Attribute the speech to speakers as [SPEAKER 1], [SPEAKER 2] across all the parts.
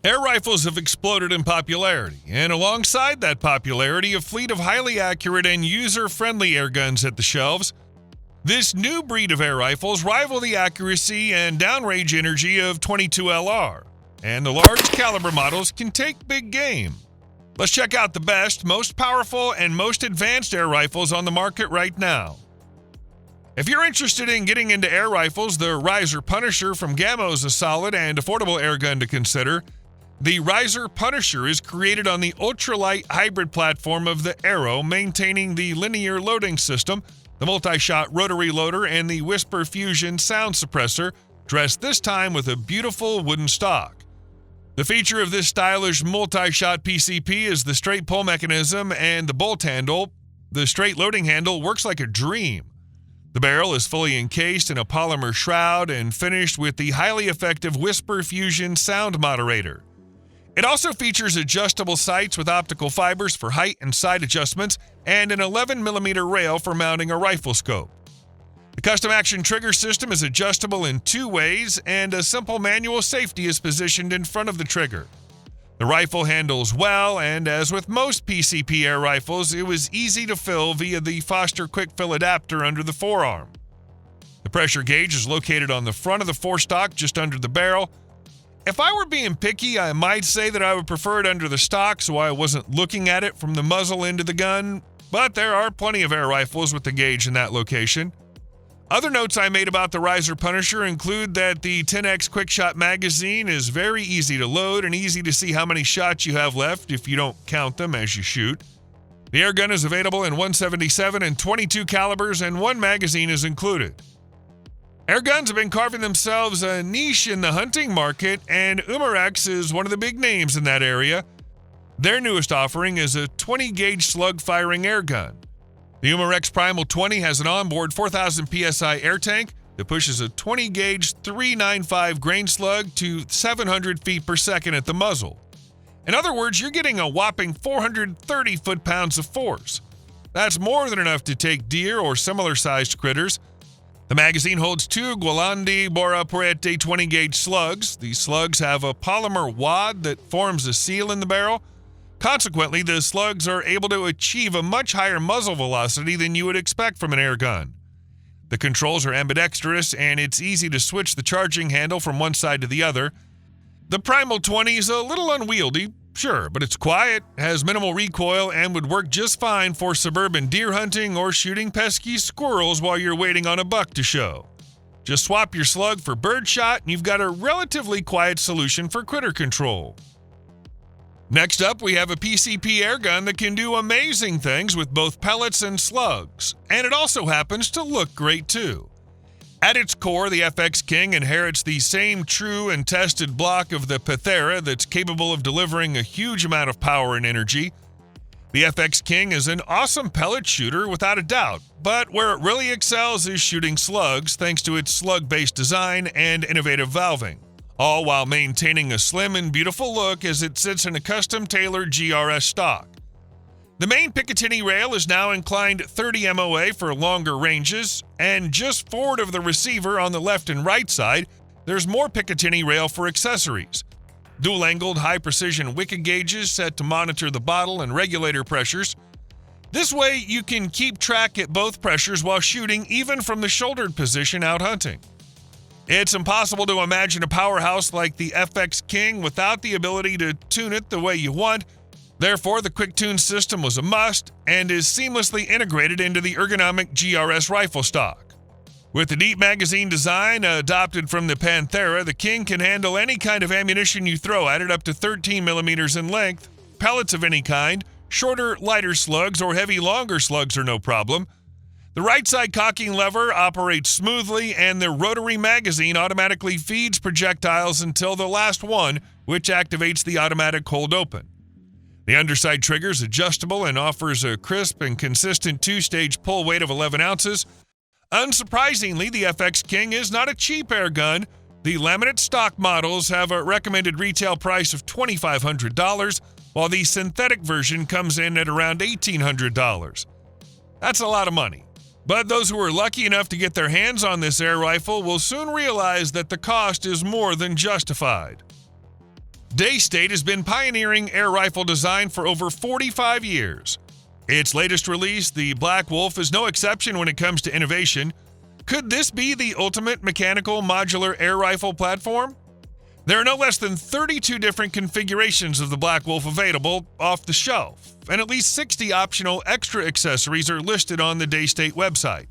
[SPEAKER 1] Air rifles have exploded in popularity, and alongside that popularity, a fleet of highly accurate and user-friendly air guns at the shelves. This new breed of air rifles rival the accuracy and downrange energy of .22 LR, and the large caliber models can take big game. Let's check out the best, most powerful, and most advanced air rifles on the market right now. If you're interested in getting into air rifles, the Riser Punisher from Gamo is a solid and affordable air gun to consider. The Riser Punisher is created on the ultralight hybrid platform of the Arrow, maintaining the linear loading system, the multi-shot rotary loader, and the Whisper Fusion sound suppressor, dressed this time with a beautiful wooden stock. The feature of this stylish multi-shot PCP is the straight pull mechanism and the bolt handle. The straight loading handle works like a dream. The barrel is fully encased in a polymer shroud and finished with the highly effective Whisper Fusion sound moderator. It also features adjustable sights with optical fibers for height and side adjustments and an 11mm rail for mounting a rifle scope. The custom action trigger system is adjustable in two ways, and a simple manual safety is positioned in front of the trigger. The rifle handles well, and as with most PCP air rifles, it was easy to fill via the Foster quick fill adapter under the forearm. The pressure gauge is located on the front of the forestock just under the barrel. If I were being picky, I might say that I would prefer it under the stock so I wasn't looking at it from the muzzle into the gun, but there are plenty of air rifles with the gauge in that location. Other notes I made about the Riser Punisher include that the 10x quick-shot magazine is very easy to load and easy to see how many shots you have left if you don't count them as you shoot. The air gun is available in .177 and .22 calibers, and one magazine is included. Air guns have been carving themselves a niche in the hunting market, and Umarex is one of the big names in that area. Their newest offering is a 20-gauge slug-firing air gun. The Umarex Primal 20 has an onboard 4,000 psi air tank that pushes a 20-gauge 395 grain slug to 700 feet per second at the muzzle. In other words, you're getting a whopping 430 foot-pounds of force. That's more than enough to take deer or similar-sized critters. The magazine holds two Gualandi Bora Porete 20-gauge slugs. These slugs have a polymer wad that forms a seal in the barrel. Consequently, the slugs are able to achieve a much higher muzzle velocity than you would expect from an air gun. The controls are ambidextrous, and it's easy to switch the charging handle from one side to the other. The Primal 20 is a little unwieldy, sure, but it's quiet, has minimal recoil, and would work just fine for suburban deer hunting or shooting pesky squirrels while you're waiting on a buck to show. Just swap your slug for birdshot, and you've got a relatively quiet solution for critter control. Next up, we have a PCP air gun that can do amazing things with both pellets and slugs, and it also happens to look great too. At its core, the FX King inherits the same true and tested block of the Panthera that's capable of delivering a huge amount of power and energy. The FX King is an awesome pellet shooter without a doubt, but where it really excels is shooting slugs thanks to its slug-based design and innovative valving, all while maintaining a slim and beautiful look as it sits in a custom-tailored GRS stock. The main Picatinny rail is now inclined 30 MOA for longer ranges, and just forward of the receiver on the left and right side, there's more Picatinny rail for accessories. Dual-angled high-precision Wicca gauges set to monitor the bottle and regulator pressures. This way, you can keep track at both pressures while shooting even from the shouldered position out hunting. It's impossible to imagine a powerhouse like the FX King without the ability to tune it the way you want. Therefore, the quick tune system was a must and is seamlessly integrated into the ergonomic GRS rifle stock. With the deep magazine design adopted from the Panthera, the King can handle any kind of ammunition you throw at it up to 13 millimeters in length. Pellets of any kind, shorter, lighter slugs, or heavy, longer slugs are no problem. The right side cocking lever operates smoothly, and the rotary magazine automatically feeds projectiles until the last one, which activates the automatic hold open. The underside trigger is adjustable and offers a crisp and consistent two-stage pull weight of 11 ounces. Unsurprisingly, the FX King is not a cheap air gun. The laminate stock models have a recommended retail price of $2,500, while the synthetic version comes in at around $1,800. That's a lot of money. But those who are lucky enough to get their hands on this air rifle will soon realize that the cost is more than justified. Daystate has been pioneering air rifle design for over 45 years. Its latest release, the Black Wolf, is no exception when it comes to innovation. Could this be the ultimate mechanical modular air rifle platform? There are no less than 32 different configurations of the Black Wolf available off the shelf, and at least 60 optional extra accessories are listed on the Daystate website.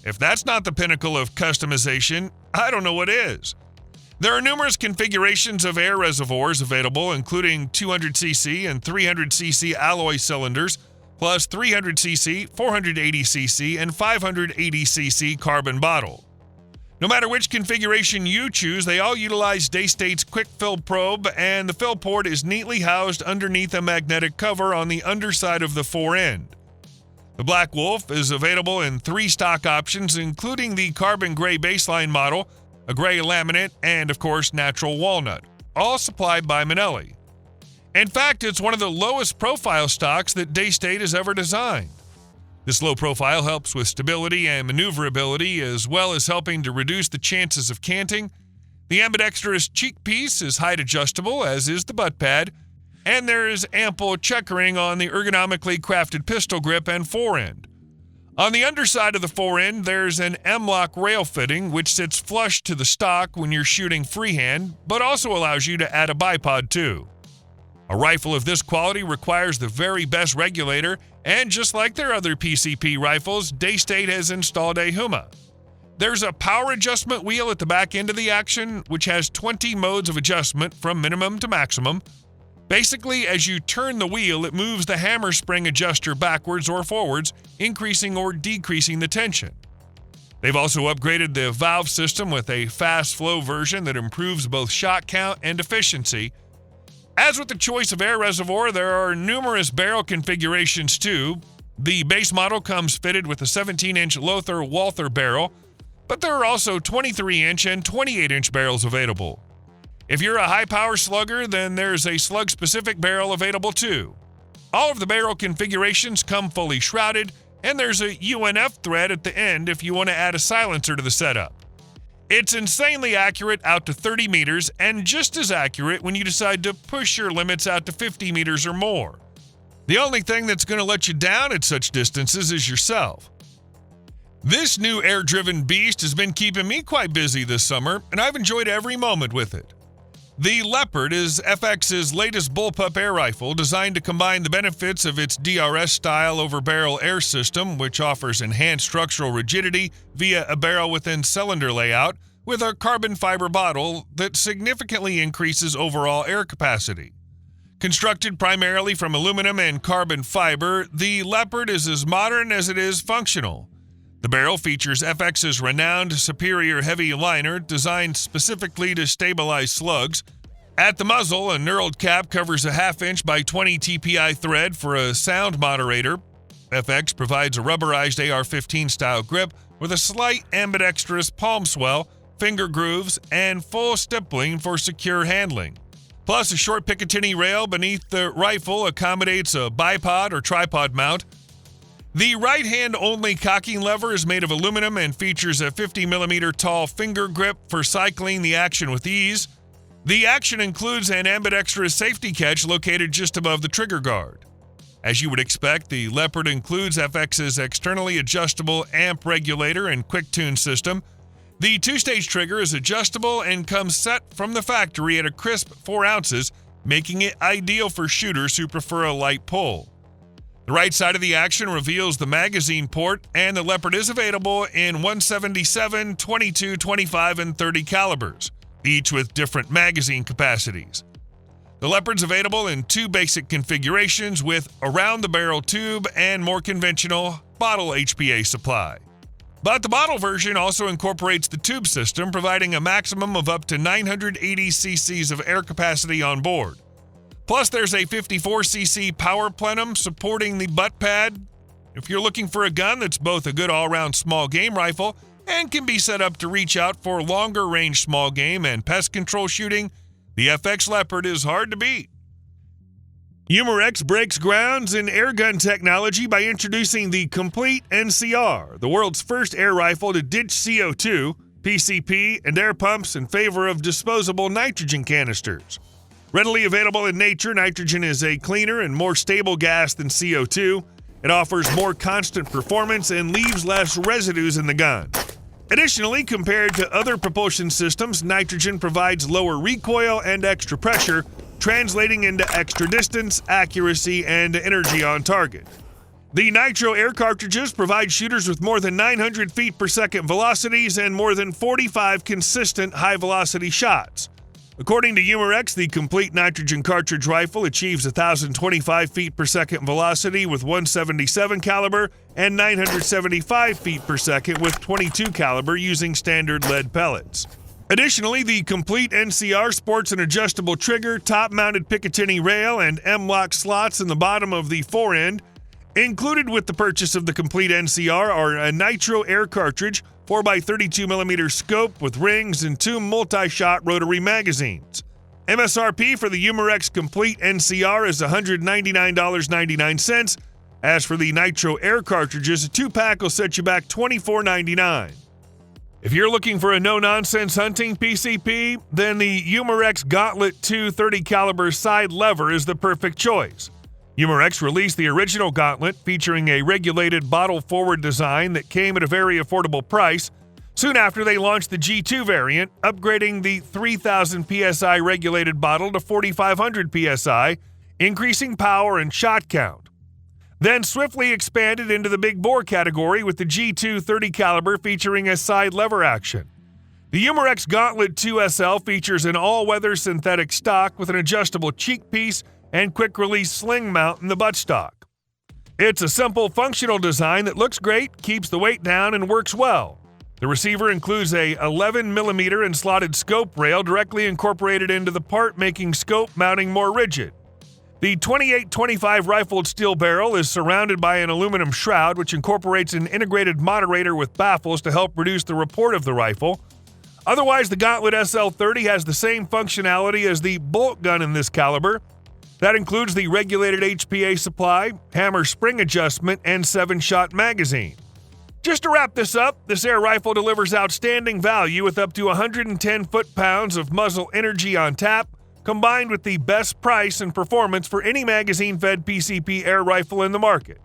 [SPEAKER 1] If that's not the pinnacle of customization, I don't know what is. There are numerous configurations of air reservoirs available, including 200cc and 300cc alloy cylinders, plus 300cc, 480cc, and 580cc carbon bottle. No matter which configuration you choose, they all utilize Daystate's quick fill probe, and the fill port is neatly housed underneath a magnetic cover on the underside of the fore end. The Black Wolf is available in 3 stock options, including the carbon gray baseline model, a gray laminate, and of course natural walnut, all supplied by Manelli. In fact, it's one of the lowest profile stocks that Daystate has ever designed. This low profile helps with stability and maneuverability, as well as helping to reduce the chances of canting. The ambidextrous cheek piece is height adjustable, as is the butt pad, and there is ample checkering on the ergonomically crafted pistol grip and fore end. On the underside of the fore end, there's an M-lock rail fitting, which sits flush to the stock when you're shooting freehand, but also allows you to add a bipod too. A rifle of this quality requires the very best regulator, and just like their other PCP rifles, Daystate has installed a Huma. There's a power adjustment wheel at the back end of the action, which has 20 modes of adjustment from minimum to maximum. Basically, as you turn the wheel, it moves the hammer spring adjuster backwards or forwards, increasing or decreasing the tension. They've also upgraded the valve system with a fast flow version that improves both shot count and efficiency. As with the choice of air reservoir, there are numerous barrel configurations too. The base model comes fitted with a 17-inch Lothar Walther barrel, but there are also 23-inch and 28-inch barrels available. If you're a high-power slugger, then there's a slug-specific barrel available too. All of the barrel configurations come fully shrouded, and there's a UNF thread at the end if you want to add a silencer to the setup. It's insanely accurate out to 30 meters, and just as accurate when you decide to push your limits out to 50 meters or more. The only thing that's going to let you down at such distances is yourself. This new air-driven beast has been keeping me quite busy this summer, and I've enjoyed every moment with it. The Leopard is FX's latest bullpup air rifle, designed to combine the benefits of its DRS-style over-barrel air system, which offers enhanced structural rigidity via a barrel-within-cylinder layout, with a carbon fiber bottle that significantly increases overall air capacity. Constructed primarily from aluminum and carbon fiber, the Leopard is as modern as it is functional. The barrel features FX's renowned Superior Heavy liner designed specifically to stabilize slugs. At the muzzle, a knurled cap covers a 1/2-inch by 20 TPI thread for a sound moderator. FX provides a rubberized AR-15 style grip with a slight ambidextrous palm swell, finger grooves, and full stippling for secure handling. Plus, a short Picatinny rail beneath the rifle accommodates a bipod or tripod mount. The right-hand-only cocking lever is made of aluminum and features a 50mm tall finger grip for cycling the action with ease. The action includes an ambidextrous safety catch located just above the trigger guard. As you would expect, the Leopard includes FX's externally adjustable amp regulator and quick-tune system. The 2-stage trigger is adjustable and comes set from the factory at a crisp 4 ounces, making it ideal for shooters who prefer a light pull. The right side of the action reveals the magazine port, and the Leopard is available in 177, 22, 25, and 30 calibers, each with different magazine capacities. The Leopard's available in 2 basic configurations with around-the-barrel tube and more conventional bottle HPA supply. But the bottle version also incorporates the tube system, providing a maximum of up to 980 cc's of air capacity on board. Plus, there's a 54cc power plenum supporting the butt pad. If you're looking for a gun that's both a good all-around small game rifle and can be set up to reach out for longer range small game and pest control shooting, the FX Leopard is hard to beat. Umarex breaks grounds in airgun technology by introducing the Complete NCR, the world's first air rifle to ditch CO2, PCP, and air pumps in favor of disposable nitrogen canisters. Readily available in nature, nitrogen is a cleaner and more stable gas than CO2. It offers more constant performance and leaves less residues in the gun. Additionally, compared to other propulsion systems, nitrogen provides lower recoil and extra pressure, translating into extra distance, accuracy, and energy on target. The nitro air cartridges provide shooters with more than 900 feet per second velocities and more than 45 consistent high-velocity shots. According to Umarex, the complete nitrogen cartridge rifle achieves 1,025 feet per second velocity with 177 caliber and 975 feet per second with 22 caliber using standard lead pellets. Additionally, the Complete NCR sports an adjustable trigger, top-mounted Picatinny rail, and M-lock slots in the bottom of the forend. Included with the purchase of the Complete NCR are a nitro air cartridge, 4x32mm scope with rings, and 2 multi-shot rotary magazines. MSRP for the Umarex Complete NCR is $199.99. As for the nitro air cartridges, a 2-pack will set you back $24.99. If you're looking for a no-nonsense hunting PCP, then the Umarex Gauntlet 230 caliber side lever is the perfect choice. Umarex released the original Gauntlet featuring a regulated bottle-forward design that came at a very affordable price. Soon after, they launched the G2 variant, upgrading the 3,000 PSI regulated bottle to 4,500 PSI, increasing power and shot count. Then swiftly expanded into the big bore category with the G2 30 caliber featuring a side lever action. The Umarex Gauntlet 2SL features an all-weather synthetic stock with an adjustable cheek piece and quick-release sling mount in the buttstock. It's a simple, functional design that looks great, keeps the weight down, and works well. The receiver includes a 11mm and slotted scope rail directly incorporated into the part, making scope mounting more rigid. The 28-25 rifled steel barrel is surrounded by an aluminum shroud, which incorporates an integrated moderator with baffles to help reduce the report of the rifle. Otherwise, the Gauntlet SL30 has the same functionality as the bolt gun in this caliber. That includes the regulated HPA supply, hammer spring adjustment, and 7-shot magazine. Just to wrap this up, this air rifle delivers outstanding value with up to 110 foot-pounds of muzzle energy on tap, combined with the best price and performance for any magazine-fed PCP air rifle in the market.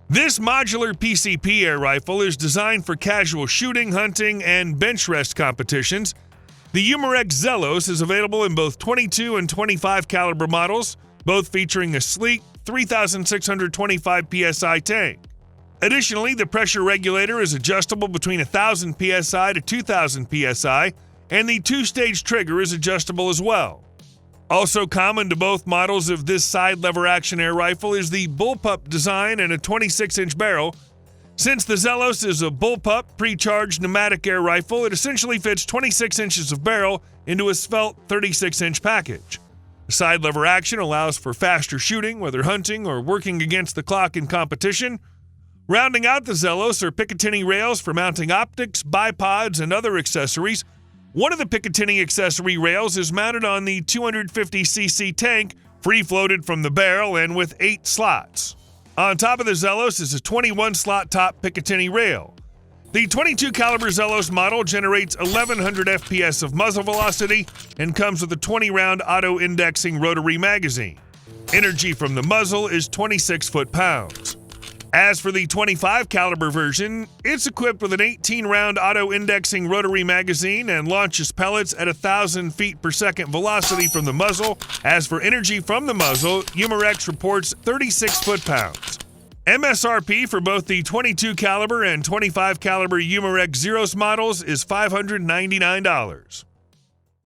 [SPEAKER 1] This modular PCP air rifle is designed for casual shooting, hunting, and bench rest competitions. The Umarex Zeos is available in both 22 and 25 caliber models, both featuring a sleek 3,625 PSI tank. Additionally, the pressure regulator is adjustable between 1,000 PSI to 2,000 PSI, and the 2-stage trigger is adjustable as well. Also common to both models of this side lever action air rifle is the bullpup design and a 26-inch barrel. Since the Zeos is a bullpup pre-charged pneumatic air rifle, it essentially fits 26 inches of barrel into a svelte 36-inch package. The side lever action allows for faster shooting, whether hunting or working against the clock in competition. Rounding out the Zeos are Picatinny rails for mounting optics, bipods, and other accessories. One of the Picatinny accessory rails is mounted on the 250cc tank, free-floated from the barrel and with 8 slots. On top of the Zeos is a 21-slot top Picatinny rail. The 22 caliber Zeos model generates 1,100 FPS of muzzle velocity and comes with a 20-round auto-indexing rotary magazine. Energy from the muzzle is 26 foot-pounds. As for the 25 caliber version, it's equipped with an 18-round auto-indexing rotary magazine and launches pellets at 1,000 feet per second velocity from the muzzle. As for energy from the muzzle, Umarex reports 36 foot-pounds. MSRP for both the 22 caliber and 25 caliber Umarex Zeos models is $599.